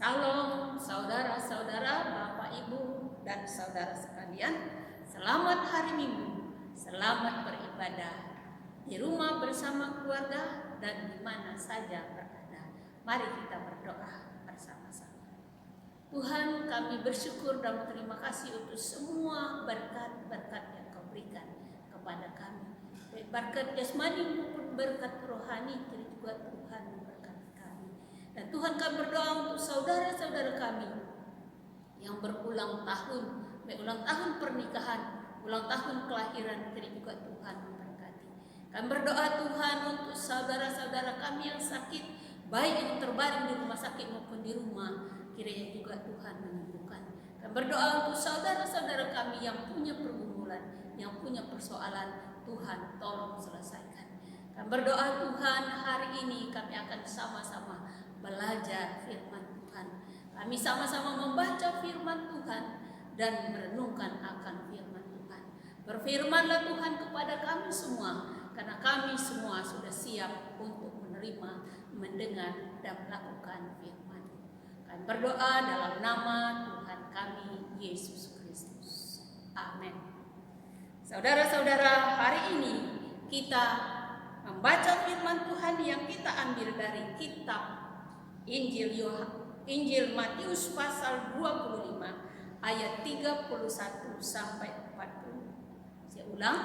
Salam saudara-saudara, Bapak Ibu dan saudara sekalian. Selamat hari Minggu, selamat beribadah di rumah bersama keluarga dan di mana saja berada. Mari kita berdoa bersama-sama. Tuhan, kami bersyukur dan berterima kasih untuk semua berkat-berkat yang Kau berikan kepada kami. Baik berkat jasmani maupun berkat rohani, juga Tuhan memberkati kami. Dan Tuhan, kami berdoa untuk saudara-saudara kami yang berulang tahun, baik ulang tahun pernikahan, ulang tahun kelahiran, juga Tuhan memberkati. Kami berdoa Tuhan untuk saudara-saudara kami yang sakit, baik yang terbaring di rumah sakit maupun di rumah, kiranya juga Tuhan menyembuhkan. Kami berdoa untuk saudara-saudara kami yang punya pergumulan, yang punya persoalan, Tuhan tolong selesaikan. Kami berdoa Tuhan, hari ini kami akan sama-sama belajar firman Tuhan. Kami sama-sama membaca firman Tuhan dan merenungkan akan firman Tuhan. Berfirmanlah Tuhan kepada kami semua, karena kami semua sudah siap untuk menerima, mendengar, dan melakukan firman. Kami berdoa dalam nama Tuhan kami, Yesus Kristus. Amin. Saudara-saudara, hari ini kita membaca firman Tuhan yang kita ambil dari kitab Injil Matius pasal 25 ayat 31 sampai 40. Saya ulang,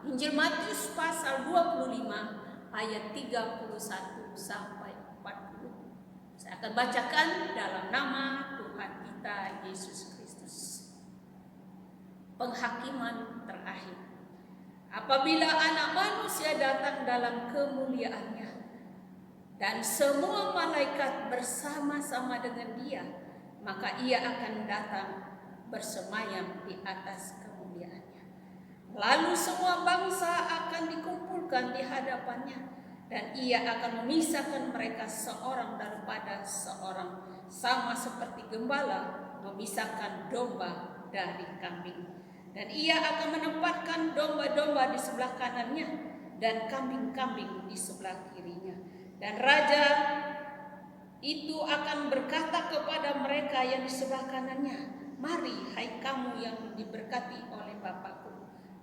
Injil Matius pasal 25 ayat 31 sampai 40. Saya akan bacakan dalam nama Tuhan kita Yesus Kristus. Penghakiman terakhir. Apabila Anak Manusia datang dalam kemuliaannya dan semua malaikat bersama-sama dengan Dia, maka Ia akan datang bersemayam di atas kemuliaannya. Lalu semua bangsa akan dikumpulkan di hadapannya, dan Ia akan memisahkan mereka seorang daripada seorang, sama seperti gembala memisahkan domba dari kambing. Dan Ia akan menempatkan domba-domba di sebelah kanannya dan kambing-kambing di sebelah kirinya. Dan raja itu akan berkata kepada mereka yang di sebelah kanannya, "Mari, hai kamu yang diberkati oleh Bapa-Ku,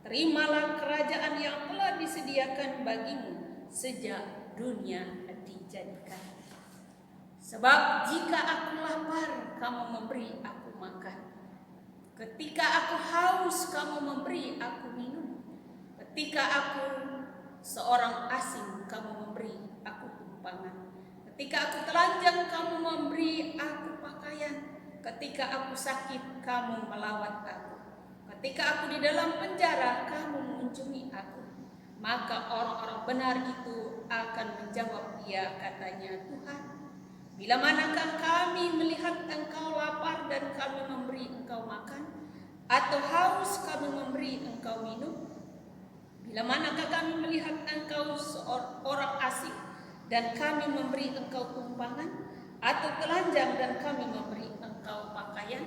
terimalah kerajaan yang telah disediakan bagimu sejak dunia dijadikan. Sebab jika aku lapar, kamu memberi aku makan. Ketika aku haus, kamu memberi aku minum. Ketika aku seorang asing, kamu memberi aku tumpangan. Ketika aku telanjang, kamu memberi aku pakaian. Ketika aku sakit, kamu melawat aku. Ketika aku di dalam penjara, kamu mengunjungi aku." Maka orang-orang benar itu akan menjawab Dia, katanya, "Tuhan, bila manakah kami melihat Engkau lapar dan kami memberi Engkau makan? Atau haus kami memberi Engkau minum? Bila manakah kami melihat Engkau seorang asing dan kami memberi Engkau tumpangan? Atau telanjang dan kami memberi Engkau pakaian?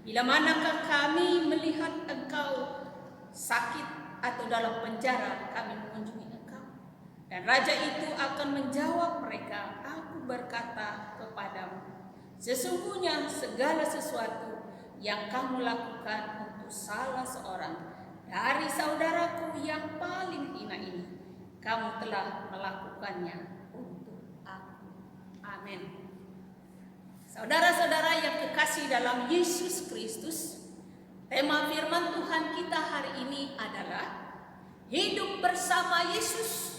Bila manakah kami melihat Engkau sakit atau dalam penjara, kami mengunjungi Engkau?" Dan raja itu akan menjawab mereka, "Aku berkata kepadamu, sesungguhnya segala sesuatu yang kamu lakukan untuk salah seorang dari saudaraku yang paling hina ini, kamu telah melakukannya untuk aku." Amin. Saudara-saudara yang kekasih dalam Yesus Kristus, tema firman Tuhan kita hari ini adalah hidup bersama Yesus.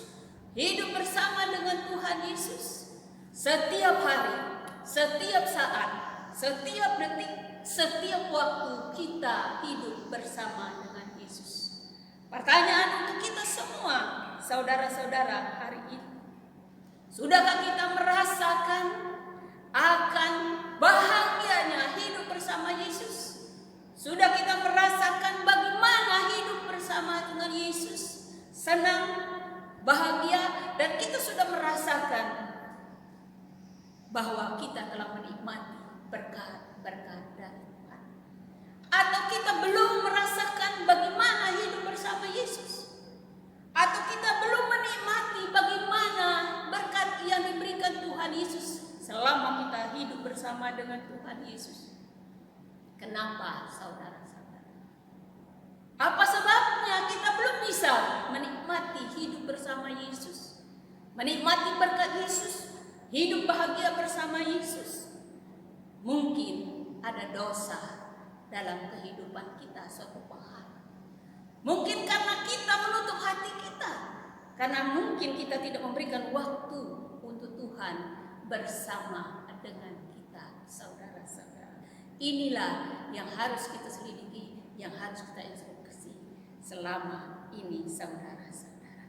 Hidup bersama dengan Tuhan Yesus. Setiap hari, setiap saat, setiap detik, setiap waktu kita hidup bersama dengan Yesus. Pertanyaan untuk kita semua, saudara-saudara, hari ini, sudahkah kita merasakan akan bahagianya hidup bersama Yesus? Sudah kita merasakan bagaimana hidup bersama dengan Yesus? Senang, bahagia, dan kita sudah merasakan bahwa kita telah menikmati berkat-berkat dari Tuhan. Atau kita belum merasakan bagaimana hidup bersama Yesus? Atau kita belum menikmati bagaimana berkat yang diberikan Tuhan Yesus selama kita hidup bersama bersama dengan Tuhan Yesus? Kenapa saudara-saudara? Apa sebabnya kita belum bisa menikmati hidup bersama Yesus? Menikmati berkat Yesus, hidup bahagia bersama Yesus? Mungkin ada dosa dalam kehidupan kita suatu hal. Mungkin karena kita menutup hati kita. Karena mungkin kita tidak memberikan waktu untuk Tuhan bersama dengan kita, saudara-saudara. Inilah yang harus kita selidiki, yang harus kita introspeksi selama ini, saudara-saudara.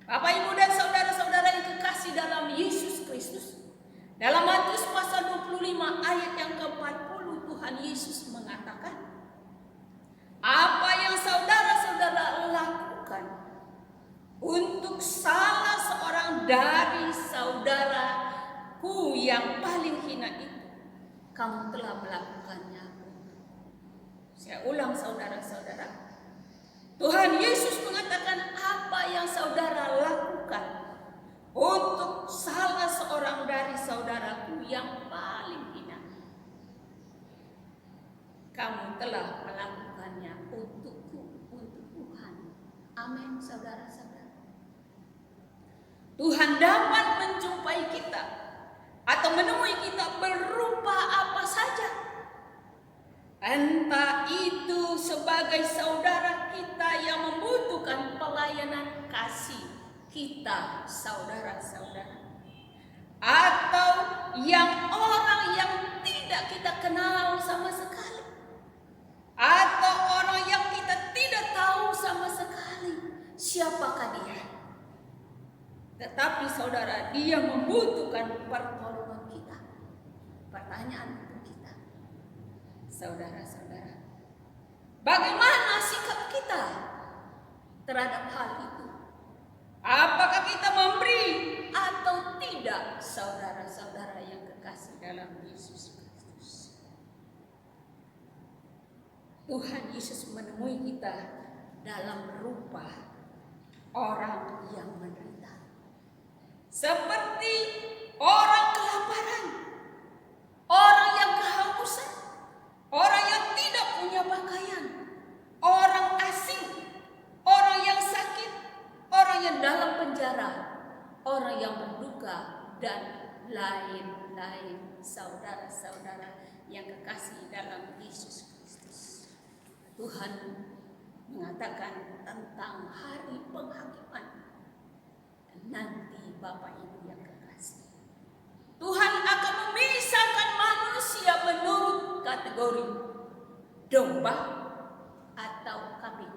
Bapak, Ibu, dan saudara-saudara yang kekasih dalam Yesus Kristus, dalam Matius pasal 25 ayat yang ke-40, Tuhan Yesus mengatakan, apa yang saudara-saudara lakukan untuk salah seorang dari saudaraku yang paling hina itu, kamu telah melakukannya. Saya ulang, saudara-saudara. Tuhan Yesus mengatakan, apa yang saudara lakukan untuk salah seorang dari saudaraku yang paling hina, kamu telah melakukannya untukku, untuk Tuhan. Amin, saudara-saudara. Tuhan dapat menjumpai kita atau menemui kita berupa apa saja. Entah itu sebagai saudara kita yang membutuhkan pelayanan kasih kita, saudara-saudara, atau yang orang yang tidak kita kenal sama sekali, atau orang yang kita tidak tahu sama sekali siapakah dia. Tetapi saudara, dia membutuhkan pertolongan kita. Pertanyaan untuk kita, saudara-saudara, bagaimana sikap kita terhadap hal itu? Apakah kita memberi atau tidak, saudara-saudara yang kekasih dalam Yesus Kristus? Tuhan Yesus menemui kita dalam rupa orang yang menderita, seperti orang kelaparan, orang yang kehausan, orang yang tidak punya pakaian, orang asing, orang yang sakit, orang yang dalam penjara, orang yang berduka, dan lain-lain, saudara-saudara yang kekasih dalam Yesus Kristus. Tuhan mengatakan tentang hari penghakiman nanti, Bapak Ibu yang kekasih. Tuhan akan memisahkan manusia menurut kategori domba atau kambing.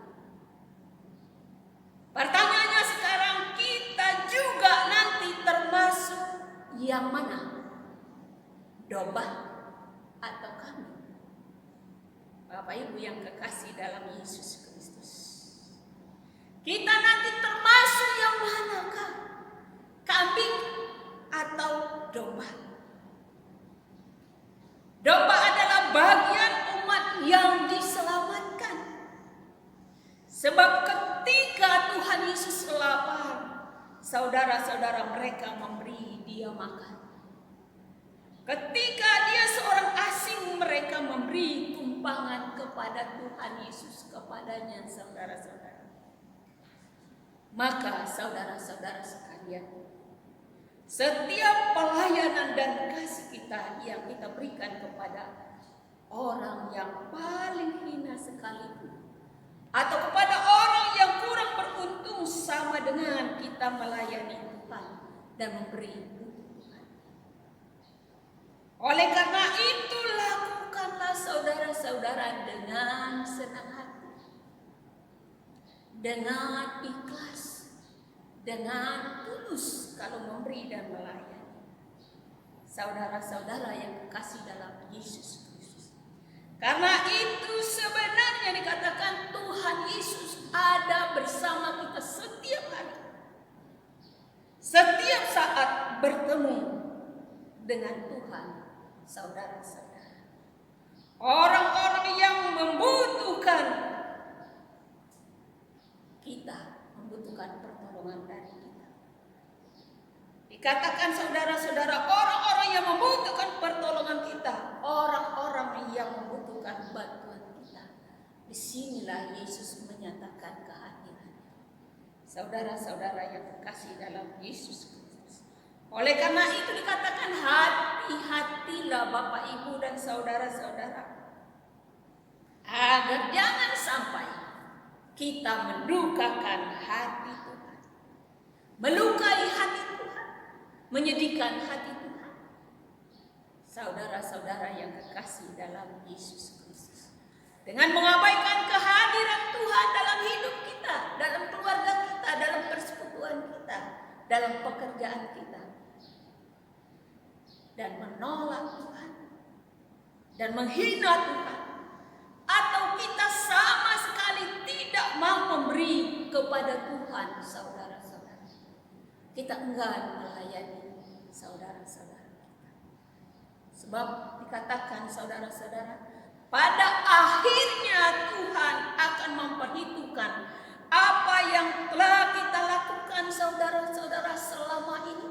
Pertanyaannya sekarang, kita juga nanti termasuk yang mana? Domba atau kambing? Bapak Ibu yang kekasih dalam Yesus Kristus, kita nanti termasuk yang manakah? Kambing atau domba? Domba adalah bagian umat yang diselamatkan. Sebab ketika Tuhan Yesus lapar, saudara-saudara, mereka memberi dia makan. Ketika dia seorang asing, mereka memberi tumpangan kepada Tuhan Yesus, kepadanya, saudara-saudara. Maka saudara-saudara sekalian, setiap pelayanan dan kasih kita yang kita berikan kepada orang yang paling hina sekalipun, atau kepada orang yang kurang beruntung, sama dengan kita melayani Tuhan dan memberi untuk Tuhan. Oleh karena itu, lakukanlah saudara-saudara dengan senang hati, dengan ikhlas, dengan tulus kalau memberi dan melayani. Saudara-saudara yang kekasih dalam Yesus Kristus. Karena itu sebenarnya dikatakan Tuhan Yesus ada bersama kita setiap hari. Setiap saat bertemu dengan Tuhan, saudara-saudara. Orang-orang yang membutuhkan kita, membutuhkan pertolongan dari kita. Dikatakan saudara-saudara, orang-orang yang membutuhkan pertolongan kita Disinilah Yesus menyatakan kehadirannya. Saudara-saudara yang terkasih dalam Yesus Kristus. Oleh karena itu dikatakan hati-hatilah Bapak Ibu dan saudara-saudara, agar jangan sampai kita mendukakan hati Tuhan, melukai hati Tuhan, menyedihkan hati Tuhan. Saudara-saudara yang terkasih dalam Yesus Kristus, dengan mengabaikan kehadiran Tuhan dalam hidup kita, dalam keluarga kita, dalam persekutuan kita, dalam pekerjaan kita, dan menolak Tuhan, dan menghina Tuhan, atau kita sama sekali tidak mau memberi kepada Tuhan, saudara-saudara, kita enggan melayani saudara-saudara kita. Sebab dikatakan saudara-saudara, pada akhirnya Tuhan akan memperhitungkan apa yang telah kita lakukan saudara-saudara selama ini.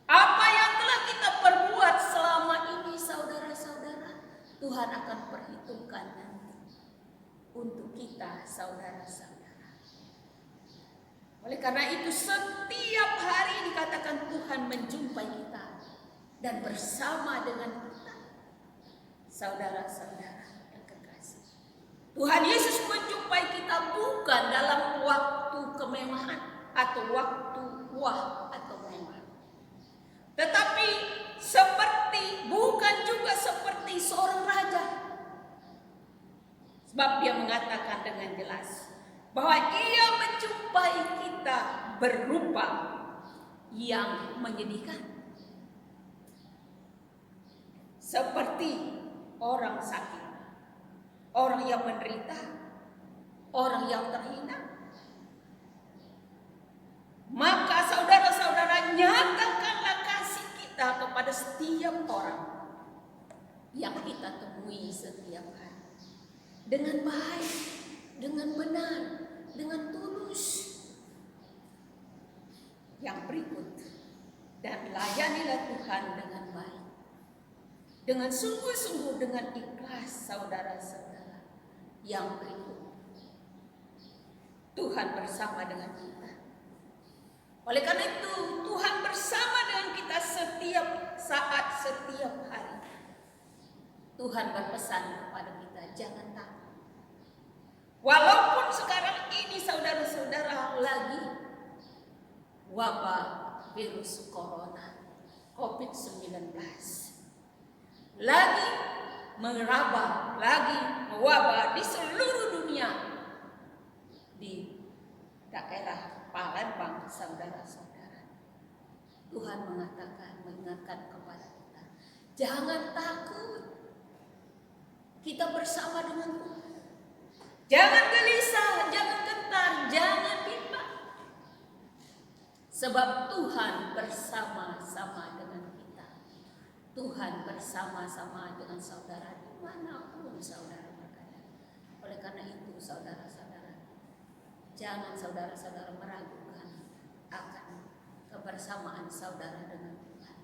Apa yang telah kita perbuat selama ini saudara-saudara, Tuhan akan perhitungkan nanti untuk kita saudara-saudara. Oleh karena itu setiap hari dikatakan Tuhan menjumpai kita dan bersama dengan kita. Saudara-saudara yang kekasih, Tuhan Yesus menjumpai kita bukan dalam waktu kemewahan atau waktu wah atau mewah, tetapi bukan juga seperti seorang raja. Sebab dia mengatakan dengan jelas bahwa ia menjumpai kita berupa yang menyedihkan, seperti orang sakit, orang yang menderita, orang yang terhina. Maka saudara-saudara, nyatakanlah kasih kita kepada setiap orang yang kita temui setiap hari, dengan baik, dengan benar, dengan tulus. Yang berikut, dan layanilah Tuhan dengan baik, dengan sungguh-sungguh, dengan ikhlas, saudara-saudara. Yang berikut, Tuhan bersama dengan kita. Oleh karena itu, Tuhan bersama dengan kita setiap saat, setiap hari. Tuhan berpesan kepada kita, jangan takut. Walaupun sekarang ini saudara-saudara lagi wabah virus corona, COVID-19. Lagi merabah, lagi mewabah di seluruh dunia, di daerah Palembang, saudara-saudara. Tuhan mengatakan, mengingatkan kepada kita, jangan takut, kita bersama dengan Tuhan. Jangan gelisah, jangan gentar, jangan bimbang, sebab Tuhan bersama-sama dengan kita. Tuhan bersama-sama dengan saudara dimanapun saudara berada. Oleh karena itu saudara-saudara, jangan saudara-saudara meragukan akan kebersamaan saudara dengan Tuhan,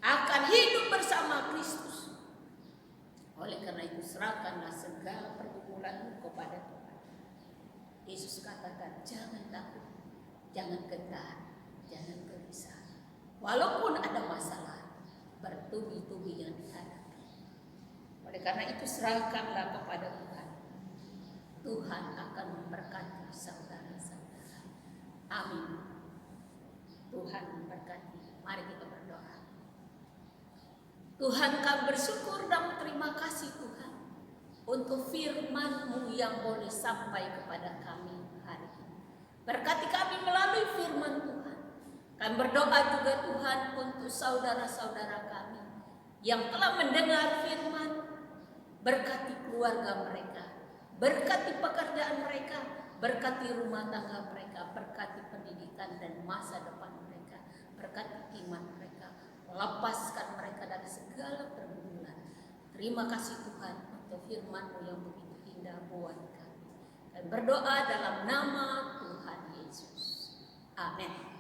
akan hidup bersama Kristus. Oleh karena itu serahkanlah segala pergumulanmu kepada Tuhan. Yesus katakan, jangan takut, jangan gentar, jangan gelisah. Walaupun ada masalah bertubi-tubi yang dihadapi. Oleh karena itu serahkanlah kepada Tuhan. Tuhan akan memberkati saudara-saudara. Amin. Tuhan memberkati. Mari kita berdoa. Tuhan, kami bersyukur dan berterima kasih Tuhan untuk firman-Mu yang boleh sampai kepada kami hari ini. Berkati kami melalui firman Tuhan. Kami berdoa juga Tuhan untuk saudara-saudara kami yang telah mendengar firman. Berkati keluarga mereka, berkati pekerjaan mereka, berkati rumah tangga mereka, berkati pendidikan dan masa depan mereka, berkati iman mereka, lepaskan mereka dari segala pergumulan. Terima kasih Tuhan untuk firman-Mu yang begitu indah buat kami. Dan berdoa dalam nama Tuhan Yesus. Amin.